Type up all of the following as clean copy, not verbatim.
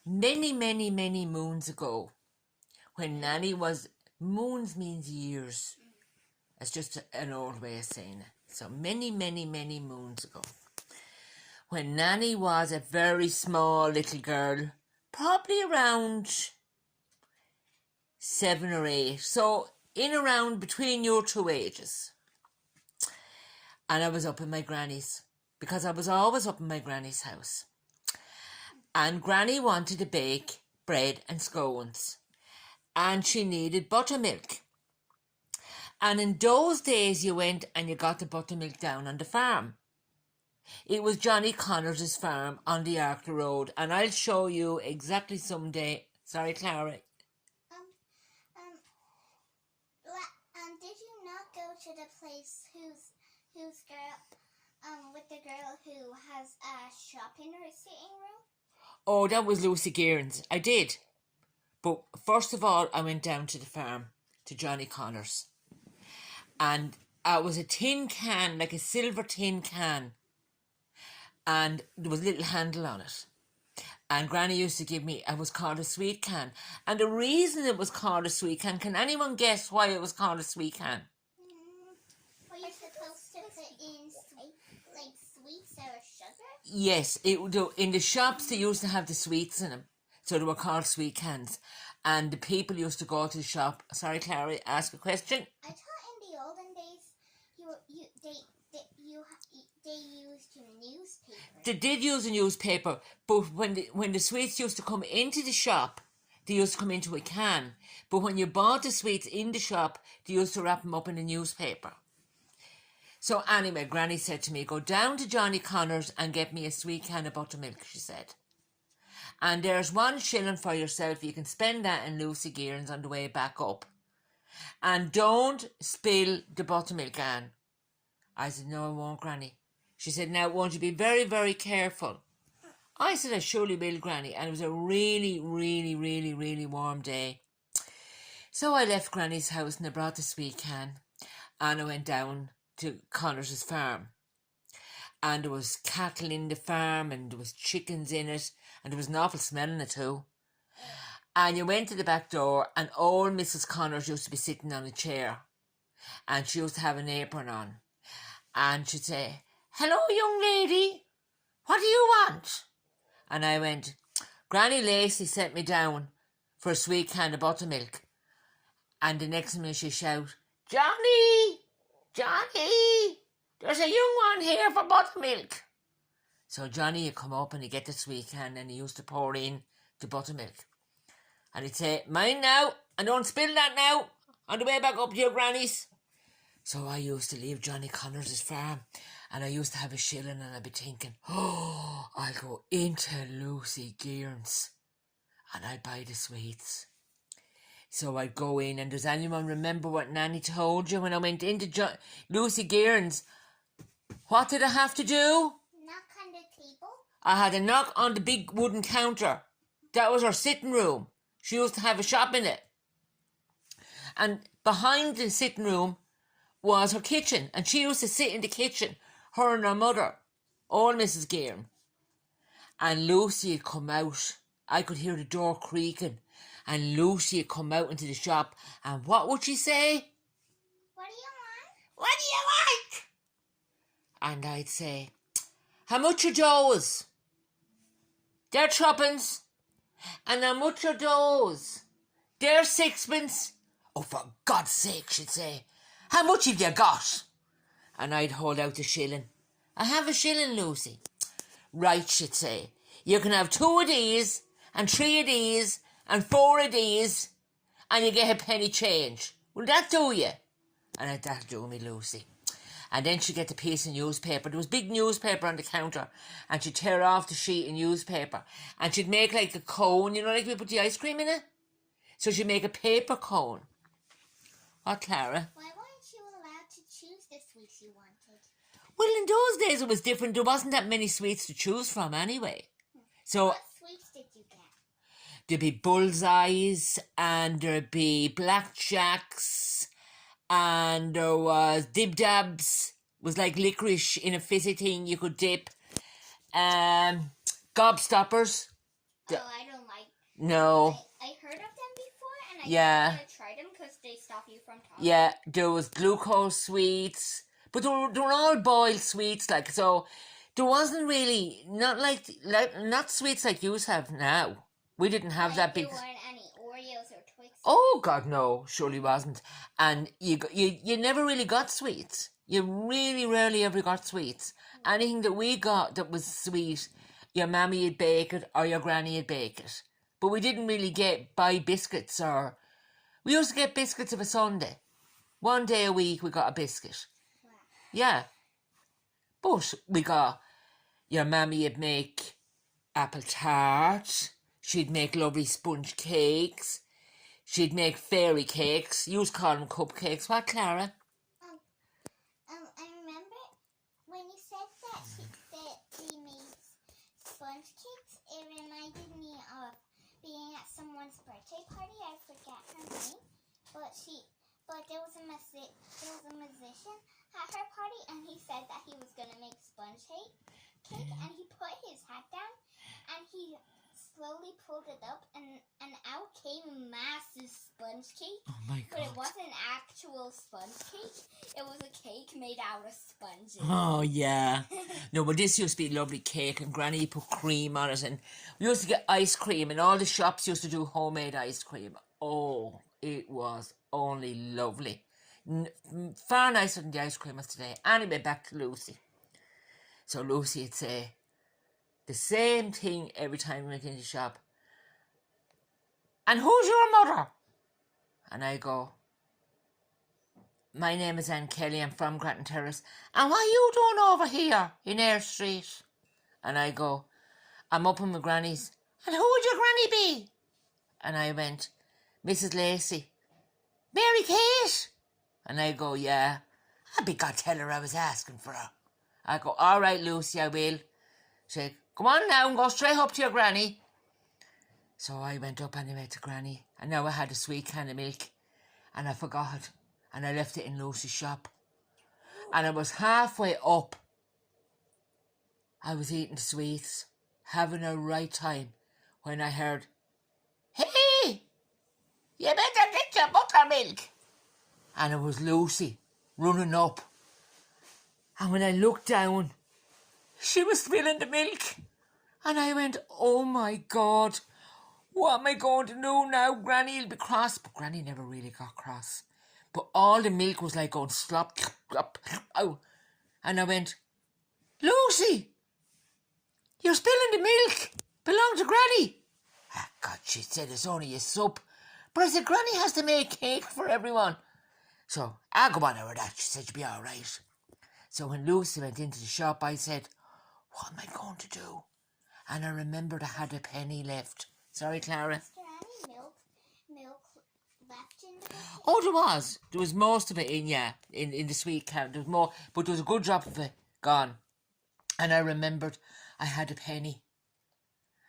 Many, many, many moons ago, when Nanny was, moons means years. It's just an old way of saying it. So many, many, many moons ago, when Nanny was a very small little girl, probably around 7 or 8. So in around between your two ages. And I was up in my granny's, because I was always up in my granny's house. And Granny wanted to bake bread and scones. And she needed buttermilk. And in those days you went and you got the buttermilk down on the farm. It was Johnny Connors' farm on the Arkle Road. And I'll show you exactly someday. Sorry, Clara. Did you not go to the place whose girl, with the girl who has a shop in her sitting room? Oh, that was Lucy Gearns. I did. But first of all, I went down to the farm, to Johnny Connors. And it was a tin can, like a silver tin can. And there was a little handle on it. And Granny used to give me, it was called a sweet can. And the reason it was called a sweet can, can anyone guess why it was called a sweet can? Were you supposed to put in like sweets or sugar? Yes, in the shops they used to have the sweets in them. So they were called sweet cans. And the people used to go to the shop. Sorry, Clara, ask a question. I thought in the olden days, they used a newspaper. They did use a newspaper, but when the sweets used to come into the shop, they used to come into a can. But when you bought the sweets in the shop, they used to wrap them up in a newspaper. So anyway, Granny said to me, go down to Johnny Connors and get me a sweet can of buttermilk, she said. And there's 1 shilling for yourself. You can spend that in Lucy Gearns on the way back up. And don't spill the buttermilk, Anne. I said, no, I won't, Granny. She said, now, won't you be very, very careful? I said, I surely will, Granny. And it was a really, really, really, really warm day. So I left Granny's house and I brought the sweet can. And I went down to Connors' farm. And there was cattle in the farm and there was chickens in it. And there was an awful smell in it too. And you went to the back door and old Mrs. Connors used to be sitting on a chair. And she used to have an apron on. And she'd say, hello, young lady, what do you want? And I went, Granny Lacey sent me down for a sweet can of buttermilk. And the next minute she shout, Johnny, Johnny, there's a young one here for buttermilk. So Johnny would come up and he'd get the sweet can and he used to pour in the buttermilk. And he'd say, mind now, and don't spill that now, on the way back up to your granny's. So I used to leave Johnny Connors' farm and I used to have a shilling and I'd be thinking, oh, I'll go into Lucy Gearns and I'd buy the sweets. So I'd go in, and does anyone remember what Nanny told you when I went into Lucy Gearns? What did I have to do? Knock on the table? I had to knock on the big wooden counter. That was her sitting room. She used to have a shop in it. And behind the sitting room was her kitchen, and she used to sit in the kitchen, her and her mother, old Mrs. Gearn. And Lucy had come out. I could hear the door creaking, and Lucy had come out into the shop, and what would she say? What do you want? What do you like? And I'd say, how much are those? They're threepence. And how much are those? They're sixpence. Oh, for God's sake, she'd say, how much have you got? And I'd hold out the shilling. I have a shilling, Lucy. Right, she'd say, you can have 2 of these, and 3 of these, and 4 of these, and you get a penny change. Will that do you? And that'll do me, Lucy. And then she'd get the piece of newspaper. There was big newspaper on the counter, and she'd tear off the sheet of newspaper, and she'd make like a cone, you know, like we put the ice cream in it? So she'd make a paper cone. What, Clara? Why weren't you allowed to choose the sweets you wanted? Well, in those days it was different. There wasn't that many sweets to choose from anyway. So What sweets did you get? there'd be bullseyes, and there'd be blackjacks, and there was dib-dabs. It was like licorice in a fizzy thing you could dip. Gobstoppers. Oh, I don't like No. I heard of them before, and I Yeah. didn't want to try them because they stop you from talking. Yeah, there was glucose sweets, but they were all boiled sweets, like, so there wasn't really, not not sweets like you have now. We didn't have Like that there big. weren't any Oreos or Twix. Oh God, no, surely wasn't. And you never really got sweets. You really rarely ever got sweets. Anything that we got that was sweet, your mammy would bake it or your granny would bake it. But we didn't really buy biscuits, or we used to get biscuits of a Sunday. One day a week we got a biscuit. Wow. Yeah. But we got, your mammy would make apple tart. She'd make lovely sponge cakes. She'd make fairy cakes. You call them cupcakes. What, Clara? I remember when you said that they made sponge cakes, it reminded me of being at someone's birthday party. I forget her name, but there was a musician at her party, and he said that he was gonna make sponge cake, and he put his hat down, and he slowly pulled it up, and out came a massive sponge cake. Oh my But it God. wasn't actual sponge cake. It was a cake made out of sponges. Oh, yeah. No, but this used to be lovely cake, and Granny put cream on it, and we used to get ice cream, and all the shops used to do homemade ice cream. Oh, it was only lovely. Far nicer than the ice cream of today. Anyway, back to Lucy. So Lucy would say the same thing every time we went into the shop. And who's your mother? And I go, my name is Anne Kelly, I'm from Grattan Terrace. And what are you doing over here in Eyre Street? And I go, I'm up in my granny's. And who would your granny be? And I went, Mrs. Lacey. Mary Kate? And I go, yeah. I be God tell her I was asking for her. I go, all right, Lucy, I will. She said, come on now and go straight up to your granny. So I went up anyway to granny, and now I had a sweet can of milk, and I forgot, and I left it in Lucy's shop. And I was halfway up. I was eating the sweets, having a right time, when I heard, hey, you better get your buttermilk. And it was Lucy running up. And when I looked down, she was spilling the milk. And I went, oh my God, what am I going to do now? Granny will be cross. But Granny never really got cross. But all the milk was like going slop, slop, oh. And I went, Lucy, you're spilling the milk. Belong to Granny. Ah, God, she said it's only a sup. But I said, Granny has to make cake for everyone. So, I'll go on over that. She said, you'll be all right. So when Lucy went into the shop, I said, what am I going to do? And I remembered I had a penny left. Sorry, Clara. Is there any milk left in the bucket? Oh, there was. There was most of it in, yeah, in the sweet can. There was more, but there was a good drop of it gone. And I remembered I had a penny.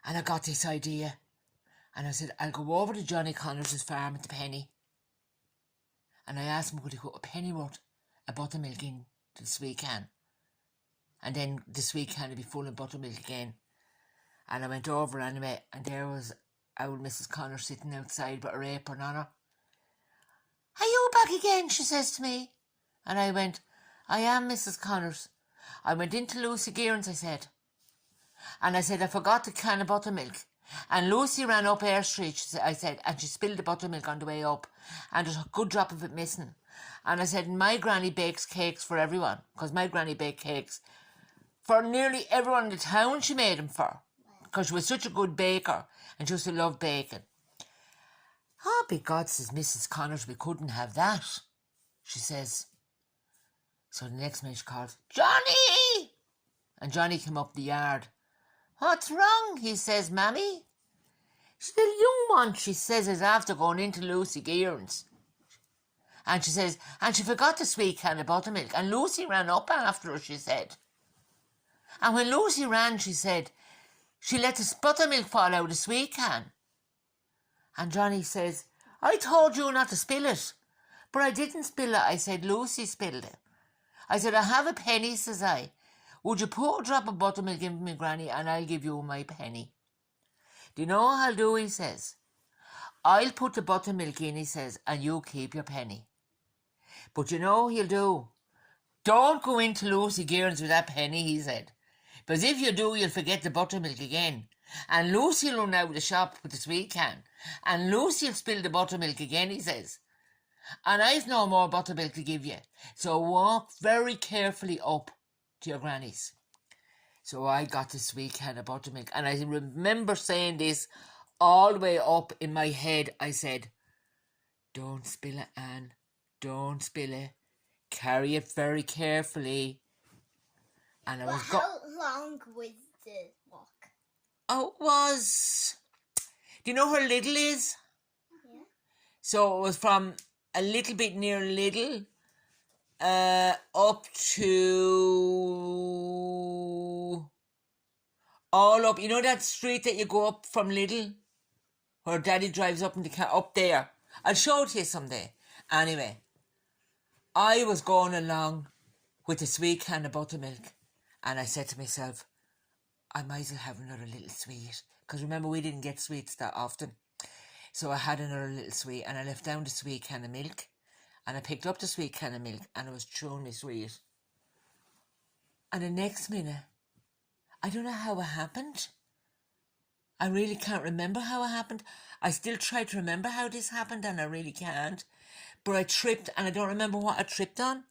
And I got this idea. And I said, I'll go over to Johnny Connors' farm at the penny. And I asked him, could he put a penny worth of buttermilk in to the sweet can? And then the sweet can would be full of buttermilk again. And I went over anyway, and there was old Mrs. Connor sitting outside with her apron on her. Are you back again? She says to me. And I went, I am, Mrs. Connors. I went into Lucy Gearon's, I said. And I said, I forgot the can of buttermilk. And Lucy ran up Eyre Street, I said, and she spilled the buttermilk on the way up. And there's a good drop of it missing. And I said, my granny bakes cakes for everyone, because my granny baked cakes for nearly everyone in the town. She made them for, because she was such a good baker, and she used to love baking. Oh, by God, says Mrs. Connors, we couldn't have that, she says. So the next minute she called, Johnny! And Johnny came up the yard. What's wrong? He says, Mammy. She's the young one, she says, is after going into Lucy Gearon's. And she says, and she forgot the sweet can of buttermilk. And Lucy ran up after her, she said. And when Lucy ran, she said, she let the buttermilk fall out of the sweet can. And Johnny says, I told you not to spill it. But I didn't spill it. I said, Lucy spilled it. I said, I have a penny, says I. Would you put a drop of buttermilk in for me, Granny, and I'll give you my penny. Do you know what I'll do, he says? I'll put the buttermilk in, he says, and you keep your penny. But you know what he'll do? Don't go into Lucy Gearns with that penny, he said. Because if you do, you'll forget the buttermilk again. And Lucy'll run out of the shop with the sweet can. And Lucy'll spill the buttermilk again, he says. And I've no more buttermilk to give you. So walk very carefully up to your granny's. So I got the sweet can of buttermilk. And I remember saying this all the way up in my head. I said, don't spill it, Anne. Don't spill it. Carry it very carefully. And I But was how long was the walk? Oh, it was... Do you know where Lidl is? Yeah. So it was from a little bit near Lidl up to... all up. You know that street that you go up from Lidl? Where Daddy drives up in the car, up there. I'll show it to you someday. Anyway, I was going along with the sweet can of buttermilk, and I said to myself, I might as well have another little sweet. Because remember, we didn't get sweets that often. So I had another little sweet, and I left down the sweet can of milk, and I picked up the sweet can of milk, and I was chewing my sweet. And the next minute, I don't know how it happened. I really can't remember how it happened. I still try to remember how this happened, and I really can't. But I tripped, and I don't remember what I tripped on.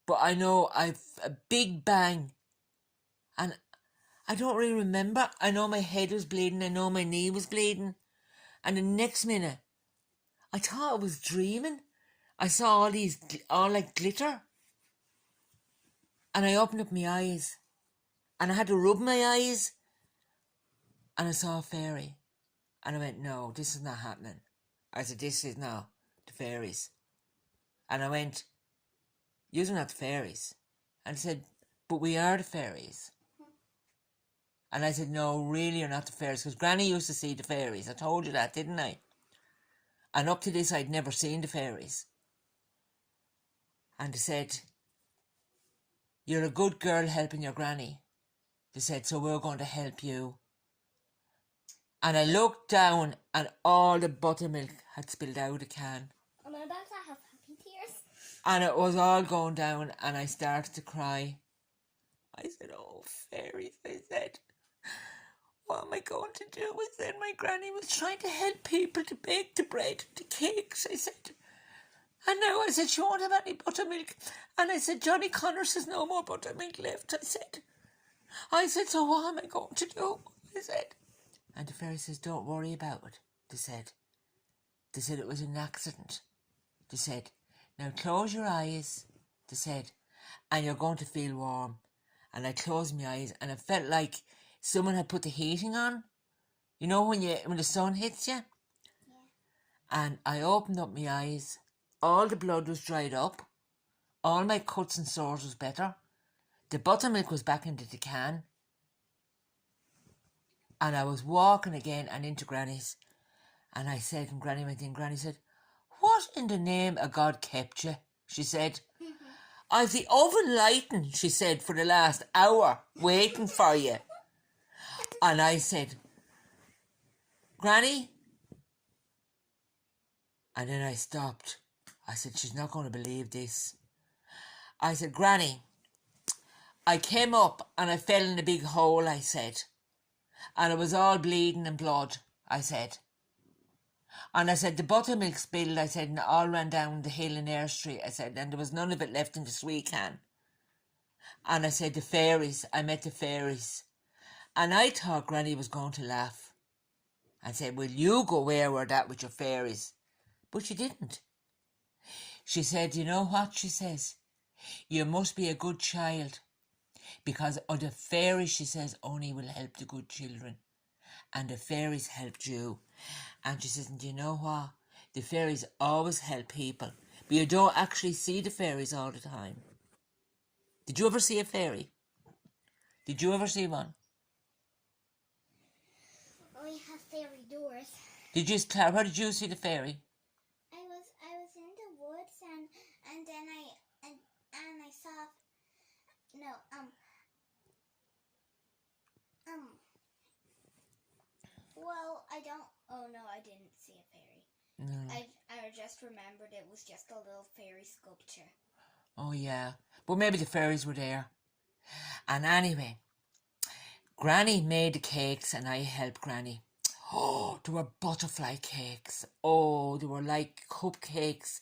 But I know I've a big bang. And I don't really remember. I know my head was bleeding. I know my knee was bleeding. And the next minute, I thought I was dreaming. I saw all these, all like glitter. And I opened up my eyes. And I had to rub my eyes. And I saw a fairy. And I went, no, this is not happening. I said, this is no, the fairies. And I went, you're not the fairies. And I said, but we are the fairies. And I said, no, really you're not the fairies. Because Granny used to see the fairies. I told you that, didn't I? And up to this, I'd never seen the fairies. And they said, you're a good girl helping your granny. They said, so we're going to help you. And I looked down and all the buttermilk had spilled out of the can. Am I about to have happy tears? And it was all going down and I started to cry. I said, oh, fairies, I said. What am I going to do? I said, my granny was trying to help people to bake the bread, the cakes, I said. And now I said, she won't have any buttermilk. And I said, Johnny Connor says no more buttermilk left, I said. So what am I going to do? I said. And the fairy says, don't worry about it, they said. They said it was an accident. They said, now close your eyes, they said, and you're going to feel warm. And I closed my eyes and it felt like someone had put the heating on. You know when the sun hits you? Yeah. And I opened up my eyes. All the blood was dried up. All my cuts and sores was better. The buttermilk was back into the can. And I was walking again and into Granny's. And I said, and Granny went in, Granny said, what in the name of God kept you? She said, I've the oven lighting, she said, for the last hour, waiting for you. And I said, Granny? And then I stopped. I said, she's not going to believe this. I said, Granny, I came up and I fell in a big hole, I said. And it was all bleeding and blood, I said. And I said, the buttermilk spilled, I said, and it all ran down the hill in Eyre Street, I said, and there was none of it left in the sweet can. And I said, the fairies, I met the fairies. And I thought Granny was going to laugh and said, will you go where we're that with your fairies? But she didn't. She said, you know what, she says, you must be a good child because the fairies, she says, only will help the good children. And the fairies helped you. And she says, and you know what? The fairies always help people, but you don't actually see the fairies all the time. Did you ever see a fairy? Did you ever see one? We have fairy doors. Where did you see the fairy? I was in the woods and then I saw well I don't. Oh no, I didn't see a fairy. No. I just remembered it was just a little fairy sculpture. Oh, yeah. But maybe the fairies were there. And anyway, Granny made the cakes and I helped Granny. Oh, there were butterfly cakes. Oh, they were like cupcakes.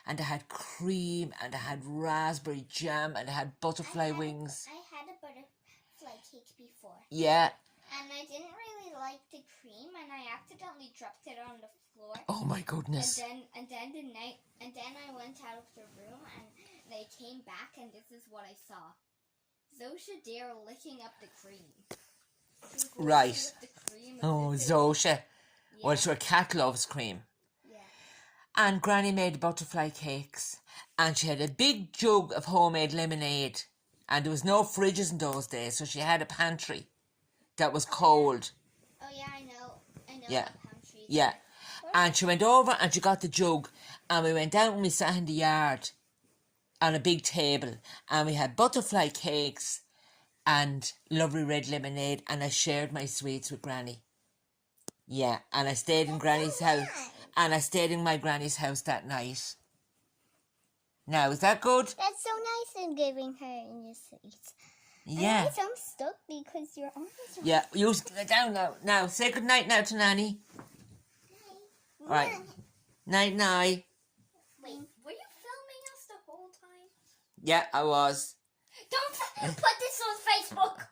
And they had cream and they had raspberry jam and they had butterfly wings. I had a butterfly cake before. Yeah. And I didn't really like the cream, and I accidentally dropped it on the floor. Oh my goodness. And then I went out of the room, and I came back, and this is what I saw: Zosha Dare licking up the cream. Right. The cream Oh, Zosha. Yeah. Well, sure, cat loves cream. Yeah. And Granny made butterfly cakes. And she had a big jug of homemade lemonade. And there was no fridges in those days, so she had a pantry that was cold. Oh yeah, I know. Yeah. That pantry. Yeah. And she went over and she got the jug. And we went out and we sat in the yard on a big table. And we had butterfly cakes and lovely red lemonade. And I shared my sweets with Granny. Yeah. And I stayed in Granny's house. And I stayed in my Granny's house that night. Now, is that good? That's so nice in giving her in your sweets. Yeah. And I'm stuck because your arms are... Yeah, you sit down now. Now, say good night now to Nanny. All right. Night, night. Wait, were you filming us the whole time? Yeah, I was. Don't put this on Facebook.